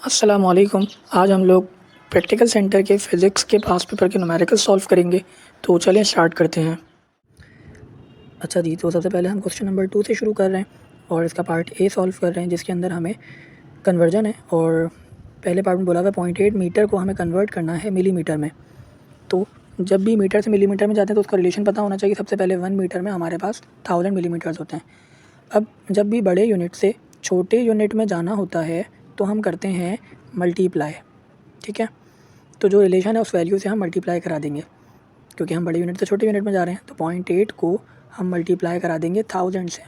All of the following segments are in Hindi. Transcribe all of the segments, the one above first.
अस्सलाम वालेकुम। आज हम लोग प्रैक्टिकल सेंटर के फ़िज़िक्स के पास्ट पेपर के न्यूमेरिकल सॉल्व करेंगे। तो चलें स्टार्ट करते हैं। अच्छा जी, तो सबसे पहले हम क्वेश्चन नंबर 2 से शुरू कर रहे हैं और इसका पार्ट ए सॉल्व कर रहे हैं, जिसके अंदर हमें कन्वर्जन है और पहले पार्ट में बोला हुआ है 0.8 मीटर को हमें कन्वर्ट करना है मिलीमीटर में। तो जब भी मीटर से मिलीमीटर में जाते हैं तो उसका रिलेशन पता होना चाहिए। सबसे पहले 1 मीटर में हमारे पास 1000 मिलीमीटर्स होते हैं। अब जब भी बड़े यूनिट से छोटे यूनिट में जाना होता है तो हम करते हैं मल्टीप्लाई, ठीक है। तो जो रिलेशन है उस वैल्यू से हम मल्टीप्लाई करा देंगे, क्योंकि हम बड़े यूनिट से छोटे यूनिट में जा रहे हैं। तो 0.8 को हम मल्टीप्लाई करा देंगे 1000 से,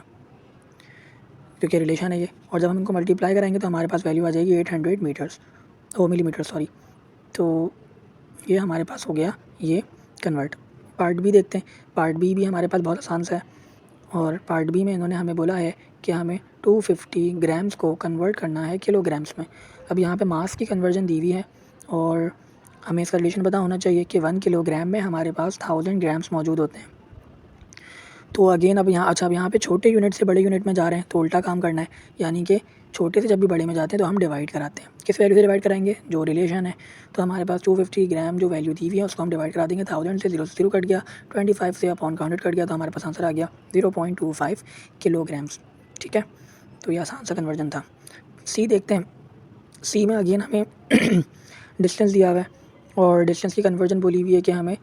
क्योंकि रिलेशन है ये। और जब हम इनको मल्टीप्लाई कराएंगे तो हमारे पास वैल्यू आ जाएगी 800 मीटर्स, मिलीमीटर सॉरी। तो ये हमारे पास हो गया ये कन्वर्ट। पार्ट बी देखते हैं। पार्ट बी भी हमारे पास बहुत आसान सा है और पार्ट बी में इन्होंने हमें बोला है कि हमें 250 ग्राम्स को कन्वर्ट करना है किलोग्राम्स में। अब यहाँ पे मास की कन्वर्जन दी हुई है और हमें इसका रिलेशन पता होना चाहिए कि 1 किलोग्राम में हमारे पास 1000 ग्राम्स मौजूद होते हैं। तो अगेन अब यहाँ पे छोटे यूनिट से बड़े यूनिट में जा रहे हैं तो उल्टा काम करना है, यानी कि छोटे से जब भी बड़े में जाते हैं तो हम डिवाइड कराते हैं। किस वैल्यू से डिवाइड कराएंगे? जो रिलेशन है। तो हमारे पास 250 ग्राम जो वैल्यू दी हुई है उसको हम डिवाइड करा देंगे 1000 से। 0 से 0 कट गया, 25 से अपॉन काउंटेड कट गया, तो हमारे पास आंसर आ गया 0.25 किलोग्राम्स, ठीक है। तो ये आसान सा कन्वर्जन था। सी देखते हैं। सी में अगेन हमें डिस्टेंस दिया हुआ है और डिस्टेंस की कन्वर्जन बोली हुई है कि हमें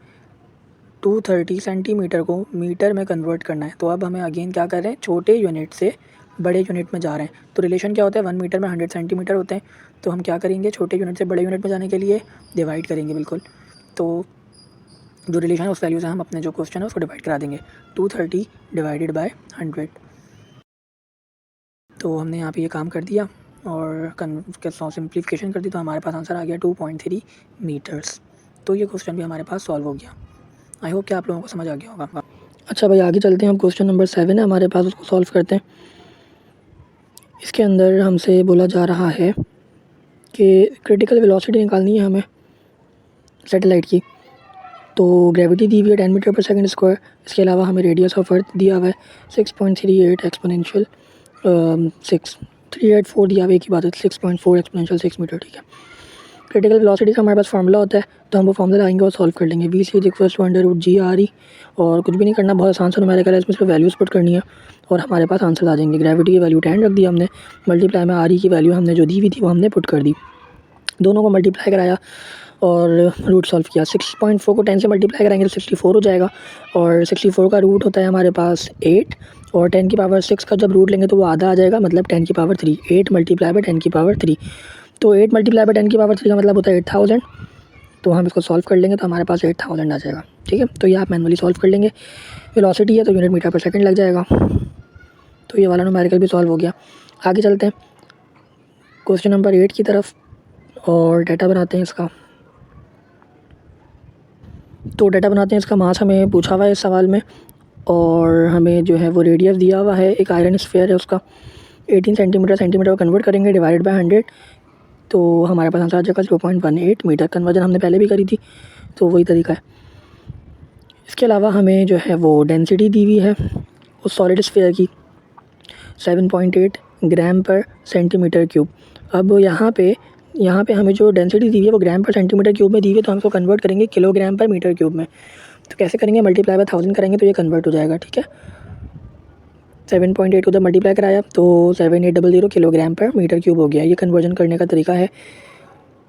230 सेंटीमीटर को मीटर में कन्वर्ट करना है। तो अब हमें अगेन क्या कर रहे हैं, छोटे यूनिट से बड़े यूनिट में जा रहे हैं। तो रिलेशन क्या होता है, 1 मीटर में 100 सेंटीमीटर होते हैं। तो हम क्या करेंगे, छोटे यूनिट से बड़े यूनिट में जाने के लिए डिवाइड करेंगे, बिल्कुल। तो जो रिलेशन है उस वैल्यू से हम अपने जो क्वेश्चन है उसको डिवाइड करा देंगे, 230 डिवाइडेड बाय 100। तो हमने यहाँ पे ये काम कर दिया और सिंप्लीफिकेशन कर दी, तो हमारे पास आंसर आ गया 2.3 मीटर्स। तो ये क्वेश्चन भी हमारे पास सॉल्व हो गया। आई होप कि आप लोगों को समझ आ गया होगा। अच्छा भाई, आगे चलते हैं। हम क्वेश्चन नंबर 7 है हमारे पास, उसको सॉल्व करते हैं। इसके अंदर हमसे बोला जा रहा है कि क्रिटिकल वेलोसिटी निकालनी है हमें सैटेलाइट की। तो ग्रेविटी दी हुई है 10 मीटर पर सेकंड स्क्वायर। इसके अलावा हमें रेडियस ऑफ अर्थ दिया हुआ है 6.38 एक्सपोनेंशियल 6384 दिया हुआ है। एक ही बात है, 6.4 एक्सपोनेंशियल 6 मीटर, ठीक है। क्रिटिकल वेलोसिटी का हमारे पास फार्मूला होता है, तो हम वो फार्मूला लाएंगे और सॉल्व कर लेंगे। V C is equal to √g/e। और कुछ भी नहीं करना, बहुत आसान सा न्यूमेरिकल है। इसमें सिर्फ वैल्यूज़ पुट करनी है और हमारे पास आंसर आ जाएंगे। ग्रेविटी की वैल्यू 10 रख दी हमने, मल्टीप्लाई में आर ई की वैल्यू हमने जो दी हुई थी वो हमने पुट कर दी। दोनों को मल्टीप्लाई कराया और रूट सॉल्व किया। 6.4 को 10 से मल्टीप्लाई कराएंगे तो 64 हो जाएगा और 64 का रूट होता है हमारे पास 8 और 10 की पावर 6 का जब रूट लेंगे तो वो आधा आ जाएगा, मतलब 10 की पावर 3। 8 मल्टीप्लाई बाय 10 की पावर 3। तो 8 मल्टीप्लाई बाय 10 की पावर 3 का मतलब होता है 8000। तो हम इसको सॉल्व कर लेंगे तो हमारे पास 8000 आ जाएगा, ठीक है। तो ये आप मैनुअली सॉल्व कर लेंगे। वेलोसिटी है तो यूनिट मीटर पर सेकंड लग जाएगा। तो ये वाला न्यूमेरिकल भी सॉल्व हो गया। आगे चलते हैं क्वेश्चन नंबर 8 की तरफ और डाटा बनाते हैं इसका। तो डाटा बनाते हैं इसका। मास हमें पूछा हुआ है इस सवाल में और हमें जो है वो रेडियस दिया हुआ है। एक आयरन स्फीयर है, उसका 18 सेंटीमीटर को कन्वर्ट करेंगे डिवाइडेड बाय 100। तो हमारे पास आंसर आ जाएगा 0.18 मीटर। कन्वर्जन हमने पहले भी करी थी, तो वही तरीका है। इसके अलावा हमें जो है वो डेंसिटी दी हुई है उस सॉलिड स्फीयर की 7.8 ग्राम पर सेंटीमीटर क्यूब। अब यहाँ पे हमें जो डेंसिटी दी हुई है वो ग्राम पर सेंटीमीटर क्यूब में दी हुई है, तो हम इसको कन्वर्ट करेंगे किलोग्राम पर मीटर क्यूब में। तो कैसे करेंगे, मल्टीप्लाई बाय 1000 करेंगे तो ये कन्वर्ट हो जाएगा, ठीक है। 7.8 को जब मल्टीप्लाई कराया तो 7800 किलोग्राम पर मीटर क्यूब हो गया। ये कन्वर्जन करने का तरीका है।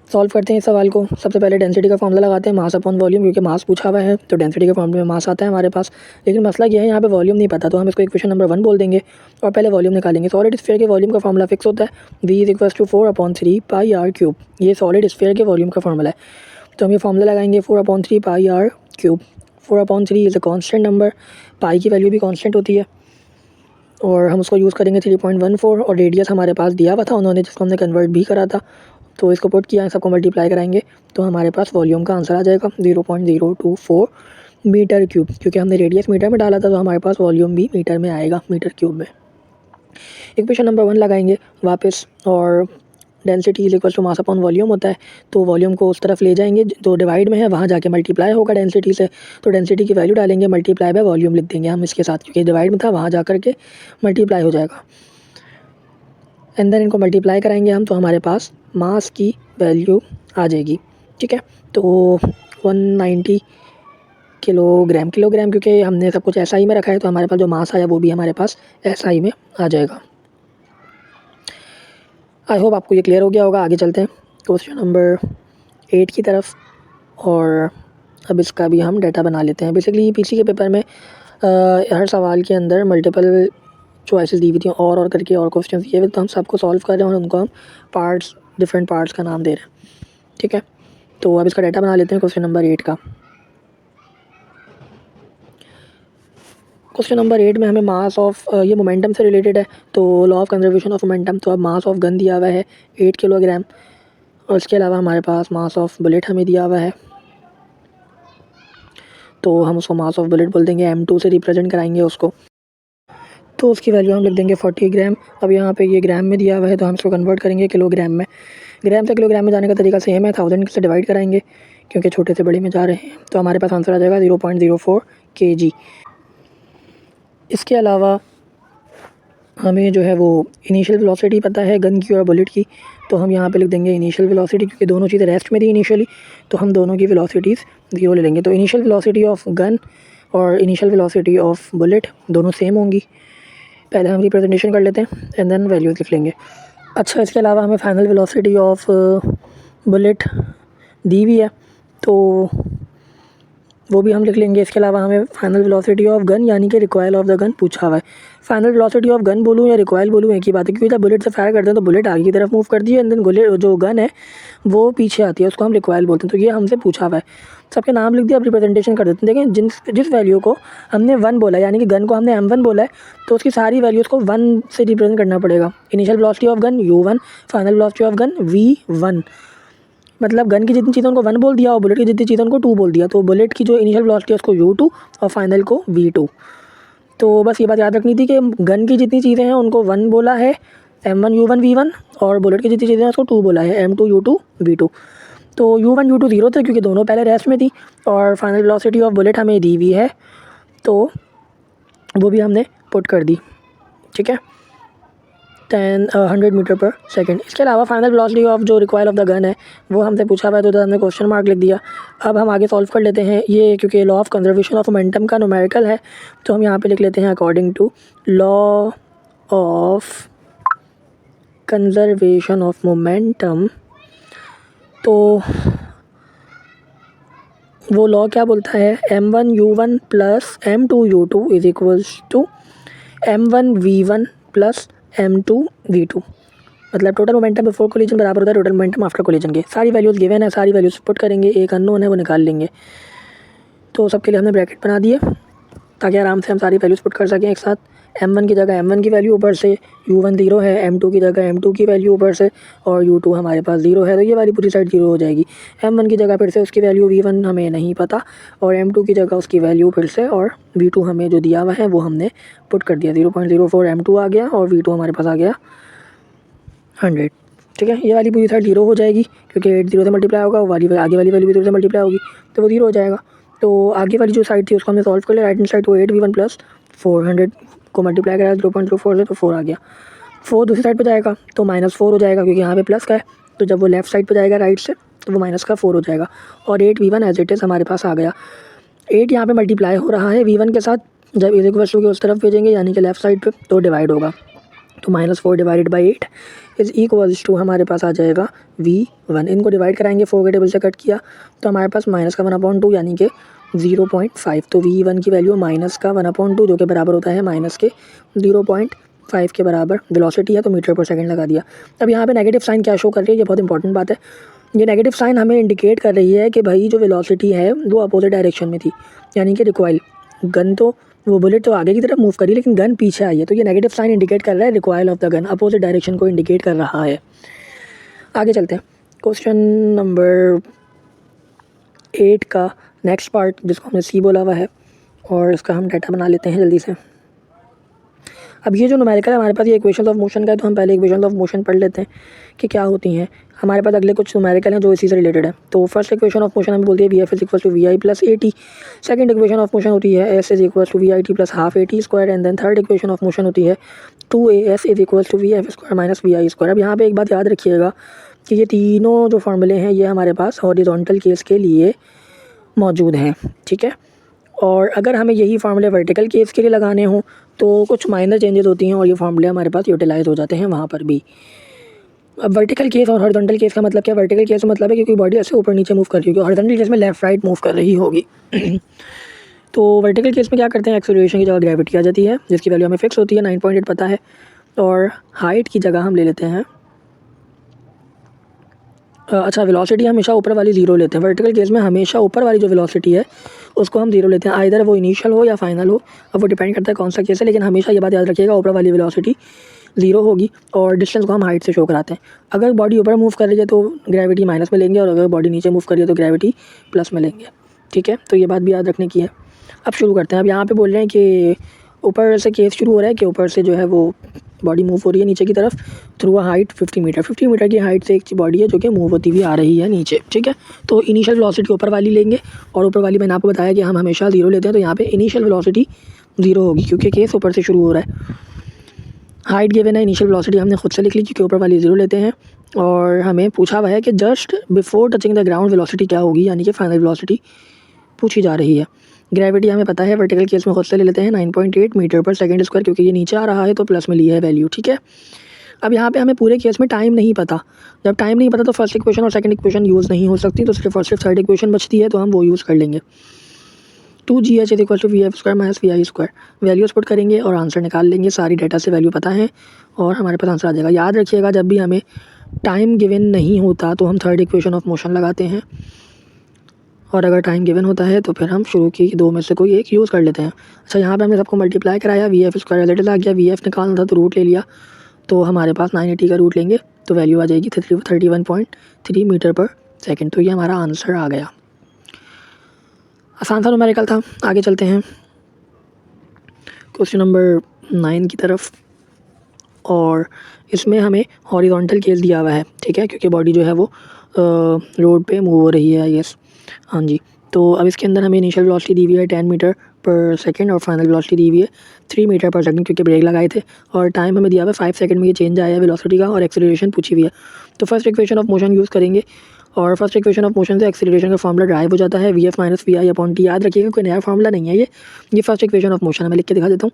सॉल्व करते हैं इस सवाल को। सबसे पहले डेंसिटी का फॉर्मूला लगाते हैं, मास अपॉन वॉल्यूम, क्योंकि मास पूछा हुआ है तो डेंसिटी के फॉर्मूले में मास आता है हमारे पास। लेकिन मसला क्या है, यहाँ पे वॉल्यूम नहीं पता, तो हम इसको इक्वेशन नंबर 1 बोल देंगे और पहले वॉल्यूम निकालेंगे। सॉलिड स्फीयर के वॉल्यूम का फॉर्मूला फिक्स होता है, v is equal to 4/3 pi R cube. ये सॉलिड स्फीयर के वॉल्यूम का फॉर्मूला है। तो हम ये फॉर्मूला लगाएंगे 4/3 pi R cube. 4/3 is a constant number, pi की वैल्यू भी कॉन्स्टेंट होती है और हम उसको यूज़ करेंगे 3.14। और रेडियस हमारे पास दिया हुआ था उन्होंने, जिसको हमने कन्वर्ट भी करा था। तो इसको पुट किया, सबको मल्टीप्लाई कराएंगे तो हमारे पास वॉल्यूम का आंसर आ जाएगा 0.024 मीटर क्यूब। क्योंकि हमने रेडियस मीटर में डाला था तो हमारे पास वॉल्यूम भी मीटर में आएगा, मीटर क्यूब में। इक्वेशन नंबर 1 लगाएंगे वापस और density is equal to mass upon volume होता है, तो वॉल्यूम को उस तरफ ले जाएंगे जो डिवाइड में है, वहाँ जाके मल्टीप्लाई होगा डेंसिटी से। तो डेंसिटी की वैल्यू डालेंगे, मल्टीप्लाई बाय वॉल्यूम लिख देंगे हम इसके साथ, क्योंकि डिवाइड में था, वहाँ जा कर के मल्टीप्लाई हो जाएगा। एंड देन इनको मल्टीप्लाई कराएंगे हम, तो हमारे पास मास की वैल्यू आ जाएगी। ठीक है, तो 190 किलोग्राम क्योंकि हमने सब कुछ SI में रखा है, तो हमारे पास जो मास आया वो भी हमारे पास SI में आ जाएगा। आई होप आपको ये क्लियर हो गया होगा। आगे चलते हैं क्वेश्चन नंबर 8 की तरफ, और अब इसका भी हम डाटा बना लेते हैं। बेसिकली पीसी के पेपर में हर सवाल के अंदर मल्टीपल चॉइसेस दी हुई थी, और करके और क्वेश्चन दिए हुए, तो हम सबको सॉल्व कर रहे हैं और उनको हम पार्ट्स, डिफरेंट पार्ट्स का नाम दे रहे हैं। ठीक है, तो अब इसका डाटा बना लेते हैं क्वेश्चन नंबर 8 का। क्वेश्चन नंबर 8 में हमें मास ऑफ, ये मोमेंटम से रिलेटेड है, तो law of conservation of momentum. तो अब मास ऑफ गन दिया हुआ है 8 किलोग्राम, और इसके अलावा हमारे पास मास ऑफ बुलेट हमें दिया हुआ है, तो हम उसको मास ऑफ बुलेट बोल देंगे, M2 से रिप्रेजेंट कराएंगे उसको, तो उसकी वैल्यू हम लिख देंगे 40 ग्राम। अब यहाँ पे ये ग्राम में दिया हुआ है, तो हम इसको कन्वर्ट करेंगे किलोग्राम में। ग्राम से किलोग्राम में जाने का तरीका सेम है, 1000 से डिवाइड कराएंगे क्योंकि छोटे से बड़े में जा रहे हैं, तो हमारे पास आंसर आ जाएगा 0.04 kg। इसके अलावा हमें जो है वो इनिशियल वेलोसिटी पता है गन की और बुलेट की, तो हम यहाँ पे लिख देंगे इनिशियल वेलोसिटी, क्योंकि दोनों चीज़ें रेस्ट में थी इनिशियली, तो हम दोनों की वेलोसिटीज़ 0 ले लेंगे। तो इनिशियल वेलोसिटी ऑफ गन और इनिशियल वेलोसिटी ऑफ बुलेट दोनों सेम होंगी। पहले हम रिप्रेजेंटेशन कर लेते हैं एंड देन वैल्यूज़ लिख लेंगे। अच्छा, इसके अलावा हमें फाइनल वेलोसिटी ऑफ बुलेट दी हुई है, तो वो भी हम लिख लेंगे। इसके अलावा हमें फाइनल वेलोसिटी ऑफ गन यानी कि रिकॉयल ऑफ द गन पूछा हुआ है। फाइनल वेलोसिटी ऑफ गन बोलूँ या रिकॉयल बोलूँ एक ही बात है, क्योंकि जब बुलेट से फायर करते हैं तो बुलेट आगे की तरफ मूव करती है, एंड देन जो गन है वो पीछे आती है, उसको हम रिकॉयल बोलते हैं। तो ये हमसे पूछा हुआ है, सबके नाम लिख दिया। अब रिप्रेजेंटेशन कर देते हैं। देखें, जिस वैल्यू को हमने 1 बोला है, यानी कि गन को हमने M1 बोला है, तो उसकी सारी वैल्यूज़ को 1 से रिप्रेजेंट करना पड़ेगा। Initial velocity of gun U1, final velocity of gun V1। मतलब गन की जितनी चीज़ें उनको 1 बोल दिया और बुलेट की जितनी चीज़ें उनको 2 बोल दिया, तो बुलेट की जो इनिशियल वेलोसिटी है उसको U2 और फाइनल को V2। तो बस ये बात याद रखनी थी कि गन की जितनी चीज़ें हैं उनको 1 बोला है M1 U1 V1, और बुलेट की जितनी चीज़ें हैं उसको 2 बोला है M2 U2 V2। तो U1 U2 0 थे क्योंकि दोनों पहले रेस्ट में थी, और फाइनल वेलोसिटी ऑफ बुलेट हमें दी हुई है, तो वो भी हमने पुट कर दी। ठीक है, 100 मीटर पर सेकंड। इसके अलावा फाइनल वेलोसिटी ऑफ जो रिकॉयल ऑफ द गन है वो हमसे पूछा हुआ है, तो हमने क्वेश्चन मार्क लिख दिया। अब हम आगे सॉल्व कर लेते हैं ये, क्योंकि law of conservation of momentum का न्यूमेरिकल है, तो हम यहाँ पे लिख लेते हैं according to law of conservation of momentum. तो वो लॉ क्या बोलता है, M1 U1 plus M2 U2 is equals to M1 V1 plus M2 V2। मतलब टोटल मोमेंटम बिफोर कोलिजन बराबर होता है टोटल मोमेंटम आफ्टर कोलिजन के। सारी वैल्यूज़ गिवन है, सारी वैल्यूज़ पुट करेंगे, एक अननोन है वो निकाल लेंगे। तो सबके लिए हमने ब्रैकेट बना दिए ताकि आराम से हम सारी वैल्यूज़ पुट कर सकें एक साथ। M1 की जगह M1 की वैल्यू ऊपर से, U1 0 है, M2 की जगह M2 की वैल्यू ऊपर से, और U2 हमारे पास 0 है, तो ये वाली पूरी साइड 0 हो जाएगी। M1 की जगह फिर से उसकी वैल्यू V1 हमें नहीं पता, और M2 की जगह उसकी वैल्यू फिर से, और V2 हमें जो दिया हुआ है वो हमने पुट कर दिया। 0.04 M2 आ गया और V2 हमारे पास आ गया 100। ठीक है, ये वाली पूरी साइड 0 हो जाएगी क्योंकि 8 0 से मल्टीप्लाई होगा, आगे वाली वैल्यू भी 0 से मल्टीप्लाई होगी, तो वो 0 हो जाएगा। तो आगे वाली जो साइड थी उसको हमने सॉल्व कर लिया। राइट हैंड साइड को 8V1 प्लस 400 को मल्टीप्लाई करा 0.04 से, तो 4 आ गया। 4 दूसरी साइड पे जाएगा तो -4 हो जाएगा, क्योंकि यहाँ पे प्लस का है, तो जब वो लेफ्ट साइड पे जाएगा राइट से तो वो -4 हो जाएगा, और 8V1 एज इट इज़ हमारे पास आ गया। 8 यहाँ पे मल्टीप्लाई हो रहा है V1 के साथ, जब इज इक्वल टू के उस तरफ भेजेंगे यानी कि लेफ्ट साइड पे, तो डिवाइड होगा, तो -4 divided by 8 is equals to हमारे पास आ जाएगा V1। इनको डिवाइड कराएंगे, 4 के टेबल से कट किया तो हमारे पास -1/2 यानी कि 0.5। तो V1 की वैल्यू -1/2 जो कि बराबर होता है -0.5 के बराबर वेलोसिटी है, तो मीटर पर सेकंड लगा दिया। अब यहाँ पे नेगेटिव साइन क्या शो कर रही है, ये बहुत इंपॉर्टेंट बात है। ये नेगेटिव साइन हमें इंडिकेट कर रही है कि भाई जो वेलोसिटी है वो अपोजिट डायरेक्शन में थी, यानी कि रिकॉइल, गन तो वो बुलेट तो आगे की तरफ मूव करी लेकिन गन पीछे आई है, तो ये नेगेटिव साइन इंडिकेट कर रहा है recoil of the gun, opposite direction को इंडिकेट कर रहा है। आगे चलते हैं क्वेश्चन नंबर 8 का नेक्स्ट पार्ट, जिसको हमने C बोला हुआ है, और इसका हम डाटा बना लेते हैं जल्दी से। अब ये जो न्यूमेरिकल है हमारे पास, ये इक्वेशन ऑफ मोशन का है, तो हम पहले इक्वेशन ऑफ मोशन पढ़ लेते हैं कि क्या होती हैं। हमारे पास अगले कुछ न्यूमेरिकल हैं जो इसी से रिलेटेड है। तो फर्स्ट इक्वेशन ऑफ मोशन हमें बोलती है V F is equal to V I plus A T. Second equation of motion होती है S is equal to V I T plus half A T square. And then third equation of motion होती है two A S is equal to V F square minus V I square. अब यहाँ पे एक बात याद रखिएगा कि ये तीनों जो फार्मूले हैं ये हमारे पास हॉरिजॉन्टल केस के लिए मौजूद हैं, ठीक है। और अगर हमें यही फार्मूले वर्टिकल केस के लिए लगाने हों तो कुछ माइनर चेंजेस होती हैं और ये फार्मूले हमारे पास यूटिलाइज हो जाते हैं वहाँ पर भी। अब वर्टिकल केस और हॉरिजॉन्टल केस का मतलब क्या? वर्टिकल केस का मतलब है कि कोई बॉडी ऐसे ऊपर नीचे मूव कर रही होगी, हॉरिजॉन्टल केस में लेफ्ट राइट मूव कर रही होगी। तो वर्टिकल केस में क्या करते हैं, एक्सेलरेशन की जगह ग्रेविटी आ जाती है जिसकी वैल्यू हमें फिक्स होती है, 9.8 पता है। और हाइट की जगह हम ले लेते हैं अच्छा वेलोसिटी हमेशा ऊपर वाली ज़ीरो लेते हैं। वर्टिकल केस में हमेशा ऊपर वाली जो वेलोसिटी है उसको हम ज़ीरो लेते हैं, आइदर वो इनिशियल हो या फाइनल हो। अब वो डिपेंड करता है कौन सा केस है, लेकिन हमेशा ये बात याद रखिएगा ऊपर वाली वेलोसिटी ज़ीरो होगी और डिस्टेंस को हम हाइट से शो कराते हैं। अगर बॉडी ऊपर मूव कर रही है तो ग्रेविटी माइनस में लेंगे और अगर बॉडी नीचे मूव कर रही है तो ग्रेविटी प्लस में लेंगे, ठीक है। तो ये बात भी याद रखने की है। अब शुरू करते हैं। अब यहाँ पे बोल रहे हैं कि ऊपर से केस शुरू हो रहा है कि ऊपर से जो है वो बॉडी मूव हो रही है नीचे की तरफ through a height 50 metre. 50 metre की हाइट से एक बॉडी है जो कि मूव होती हुई आ रही है नीचे, ठीक है। तो इनिशियल वेलोसिटी ऊपर वाली लेंगे और ऊपर वाली मैंने आपको बताया कि हम हमेशा ज़ीरो लेते हैं, तो यहाँ पे इनिशियल वेलोसिटी ज़ीरो होगी क्योंकि केस ऊपर से शुरू हो रहा है। हाइट गिवन है, इनिशियल वेलोसिटी हमने खुद से लिख ली क्योंकि ऊपर वाली ज़ीरो लेते हैं। और हमें पूछा हुआ है कि just before touching the ground velocity क्या होगी, यानी कि फाइनल वेलोसिटी पूछी जा रही है। ग्रेविटी हमें पता है, वर्टिकल केस में खुद से ले लेते हैं 9.8 मीटर पर सेकंड स्क्वायर, क्योंकि ये नीचे आ रहा है तो प्लस में लिया है वैल्यू, ठीक है। अब यहाँ पे हमें पूरे केस में टाइम नहीं पता। जब टाइम नहीं पता तो फर्स्ट इक्वेशन और सेकंड इक्वेशन यूज़ नहीं हो सकती, तो सिर्फ और सिर्फ थर्ड इक्वेशन बचती है, तो हम वो यूज़ कर लेंगे। 2gh is equal to V F square minus V I square. Values put करेंगे और आंसर निकाल लेंगे। सारी डाटा से वैल्यू पता है और हमारे पास आंसर आ जाएगा। याद रखिएगा जब भी हमें टाइम गिवन नहीं होता तो हम थर्ड इक्वेशन ऑफ मोशन लगाते हैं, और अगर टाइम गिवन होता है तो फिर हम शुरू की दो में से कोई एक यूज़ कर लेते हैं। अच्छा, यहाँ पे हमने सबको मल्टीप्लाई कराया, वी एफ स्क्वायर रिजल्ट आ गया, वी एफ निकालना था तो रूट ले लिया, तो हमारे पास 980 का रूट लेंगे तो वैल्यू आ जाएगी 31.3 मीटर पर सेकेंड। तो ये हमारा आंसर आ गया। आसान सा न्यूमेरिकल था। आगे चलते हैं क्वेश्चन नंबर 9 की तरफ, और इसमें हमें हॉरिजॉन्टल केस दिया हुआ है, ठीक है, क्योंकि बॉडी जो है वो रोड पे मूव हो रही है, यस, हाँ जी। तो अब इसके अंदर हमें इनिशियल वेलोसिटी दी हुई है 10 मीटर पर सेकंड और फाइनल वेलोसिटी दी हुई है 3 मीटर पर सेकंड, क्योंकि ब्रेक लगाए थे, और टाइम हमें दिया हुआ है 5 सेकंड में ये चेंज आया है वेलोसिटी का, और एक्सेलरेशन पूछी हुई है। तो first equation of motion use करेंगे, और फर्स्ट इक्वेशन ऑफ मोशन से एक्सेलरेशन का फॉर्मूला ड्राइव हो जाता है V F minus V I upon T. याद रखिएगा कोई नया फॉर्मूला नहीं है ये फर्स्ट इक्वेशन ऑफ मोशन है। मैं लिख के दिखा देता हूँ,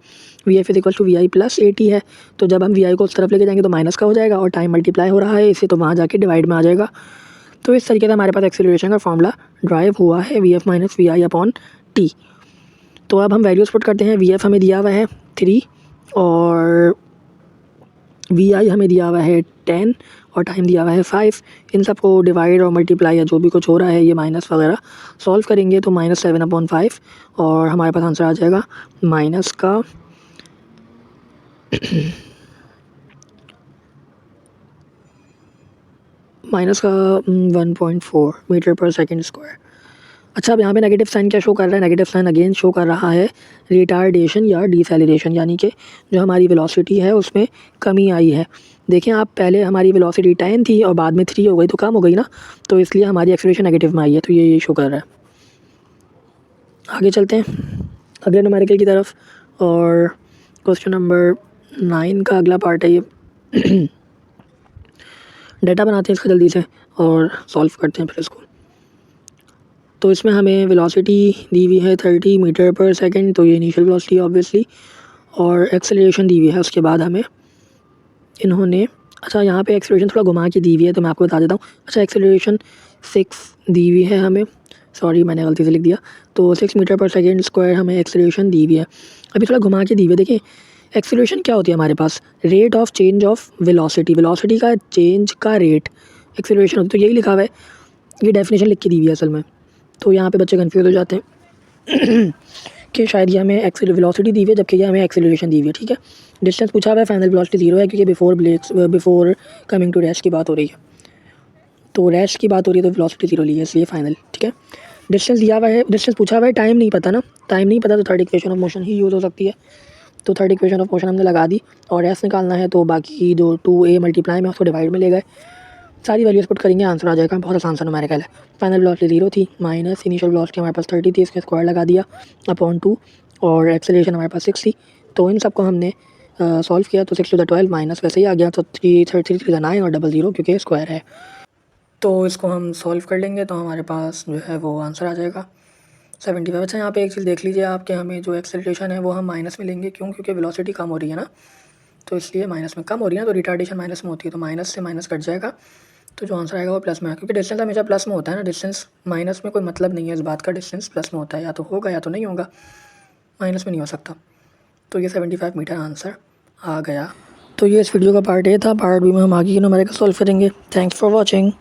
V F is equal to V I plus A T है। तो जब हम वी आई को उस तरफ लेके जाएंगे तो माइनस का हो जाएगा, और टाइम मल्टीप्लाई हो रहा है इससे, तो वहाँ जाके डिवाइड में आ जाएगा। तो इस तरीके से हमारे पास एक्सेलरेशन का फॉर्मूला ड्राइव हुआ है V F minus V I upon T. तो अब हम वैल्यूज़ पुट करते हैं। वी एफ हमें दिया हुआ है 3 और वी आई हमें दिया हुआ है 10 और टाइम दिया हुआ है 5। इन सब को डिवाइड और मल्टीप्लाई या जो भी कुछ हो रहा है ये माइनस वगैरह सॉल्व करेंगे तो -7/5 और हमारे पास आंसर आ जाएगा माइनस का 1.4 मीटर पर सेकंड स्क्वायर। अच्छा, अब यहाँ पे नेगेटिव साइन क्या शो कर रहा है? नेगेटिव साइन अगेन शो कर रहा है रिटार्डेशन या डिसेलरेशन, यानी कि जो हमारी वेलोसिटी है उसमें कमी आई है। देखें आप, पहले हमारी वेलोसिटी 10 थी और बाद में 3 हो गई तो कम हो गई ना, तो इसलिए हमारी एक्सेलरेशन नेगेटिव में आई है, तो ये शो कर रहा है। आगे चलते हैं अगले न्यूमेरिकल की तरफ, और क्वेश्चन नंबर 9 का अगला पार्ट है ये। डाटा बनाते हैं इसका जल्दी से और सॉल्व करते हैं फिर इसको। तो इसमें हमें वेलोसिटी दी हुई है 30 मीटर पर सेकंड, तो ये इनिशियल वेलोसिटी ऑब्वियसली, और एक्सेलरेशन दी हुई है उसके बाद हमें इन्होंने, अच्छा यहाँ पे एक्सेलरेशन थोड़ा घुमा के दी हुई है तो मैं आपको बता देता हूँ। अच्छा, एक्सेलरेशन 6 दी हुई है हमें, सॉरी मैंने गलती से लिख दिया, तो 6 मीटर पर सेकेंड स्क्वायर हमें एक्सेलरेशन दी हुई है। अभी थोड़ा घुमा के दी हुई है। देखिए एक्सेलरेशन क्या होती है हमारे पास, rate of change of velocity, velocity का चेंज का रेट एक्सेलरेशन होती है, तो यही लिखा हुआ है, ये डेफिनेशन लिख के दी हुई है असल में। तो यहाँ पे बच्चे कंफ्यूज हो जाते हैं कि शायद ये हमें वेलोसिटी दी हुई है जबकि ये हमें एक्सेलरेशन दी हुई है, ठीक है। डिस्टेंस पूछा हुआ है, फाइनल वेलोसिटी 0 है क्योंकि बिफोर कमिंग टू रेस्ट की बात हो रही है, तो रेस्ट की बात हो रही है तो वेलोसिटी 0 ली है इसलिए फाइनल, ठीक है। डिस्टेंस दिया हुआ है, डिस्टेंस पूछा हुआ है, टाइम नहीं पता ना, टाइम नहीं पता तो third equation of motion he use हो सकती है। तो थर्ड इक्वेशन ऑफ मोशन हमने लगा दी और एस निकालना है, तो बाकी जो 2a मल्टीप्लाई में उसको डिवाइड में ले गए, सारी वैल्यूज पुट करेंगे, आंसर आ जाएगा। बहुत आसान सा न्यूमेरिकल है। फाइनल वेलोसिटी 0 थी, माइनस इनिशियल वेलोसिटी हमारे पास 30 थी, इसका स्क्वायर लगा दिया अपॉन 2, और एक्सेलरेशन हमारे पास 6 थी। तो इन सबको हमने सॉल्व किया तो 6 to the 12 माइनस वैसे ही आ गया, तो 3 to the 9 और 00 क्योंकि स्क्वायर है। तो इसको हम सॉल्व कर लेंगे तो हमारे पास जो है वो आंसर आ जाएगा 75। अच्छा, यहाँ पे एक चीज़ देख लीजिए आप कि हमें जो एक्सेलरेशन है वो हम माइनस में लेंगे, क्यों? क्योंकि वेलोसिटी कम हो रही है ना, तो इसलिए माइनस में कम हो रही है, तो रिटार्डेशन माइनस में होती है, तो माइनस से माइनस कट जाएगा, तो जो आंसर आएगा वो प्लस में है, क्योंकि डिस्टेंस हमेशा प्लस में होता है ना, डिस्टेंस माइनस में कोई मतलब नहीं है इस बात का, डिस्टेंस प्लस में होता है, या तो होगा या तो नहीं होगा, माइनस में नहीं हो सकता। तो ये 75 मीटर आंसर आ गया। तो ये इस वीडियो का पार्ट ए था, पार्ट बी में हम आगे की न्यूमेरिकल सॉल्व करेंगे। Thanks for watching.